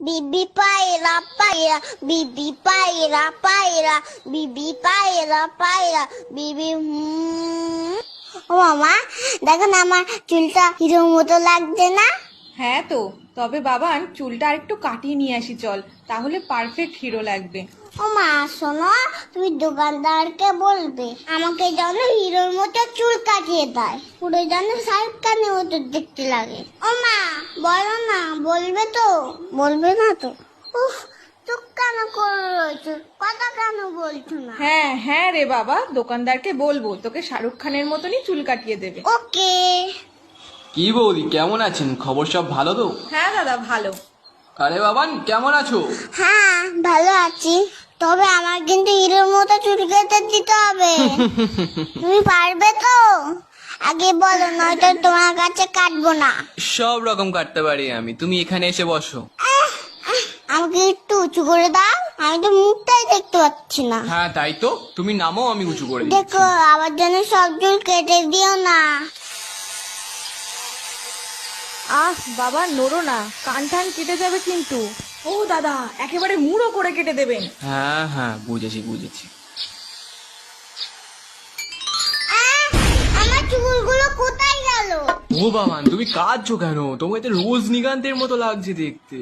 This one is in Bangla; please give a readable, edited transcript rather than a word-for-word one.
বিবি পায়রা পায়রা, বিবি পায়রা পায়রা, বিবি পায়রা পায়রা, বিবি ও মামা, দেখো না আমার চুলটা হিরোর মতো লাগছে না? হ্যাঁ তো, তবে বাবান চুলটা আরেকটু কাটিয়ে নিয়ে আসি চল, তাহলে পারফেক্ট হিরো লাগবে। ও মা শোনো, তুমি দোকানদারকে বলবে আমাকে যেন হিরোর মতো চুল কাটিয়ে দেয়, পুরো যেন শাহরুখ খানের মতো দেখতে লাগে। ও মা বলো না, বলবে তো? বলবে না তো? উফ, চুপ কেন করে রয়েছো, কথা কেন বলছো না? হ্যাঁ হ্যাঁ রে বাবা, দোকানদারকে বলবো তোকে শাহরুখ খানের মতনই চুল কাটিয়ে দেবে। ওকে। কি বৌদি, কেমন আছেন? খবর সব ভালো তো? হ্যাঁ দাদা ভালো। আরে বাবান, কেমন আছো? হ্যাঁ ভালো আছি, তবে আমার কিন্তু হিরোর মতো চুল কেটে দিতে হবে। তুমি পারবে তো? আগে বলো, নয়তো তোমার কাছে কাটবো না। সব রকম কাটতে পারি আমি, তুমি এখানে এসে বসো। আমাকে একটু উঁচু করে দাও, আমি তো মুখটাই দেখতে পাচ্ছি না। হ্যাঁ তাই তো, তুমি নামো, আমি উঁচু করে দিচ্ছি। দেখো আবার যেন সব চুল কেটে দিও না। আহ বাবা নড়ো না, কান টান কেটে যাবে কিন্তু। ও দাদা, একেবারে মুড়ো করে কেটে দেবেন। হ্যাঁ হ্যাঁ, বুঝেছি বুঝেছি। আহ, আমার চুলগুলো কোথায় গেল? ও বাবান, তুমি কাঁদছো কেন? তোমাকে তো রোজনীকান্তের মতো লাগছে দেখতে।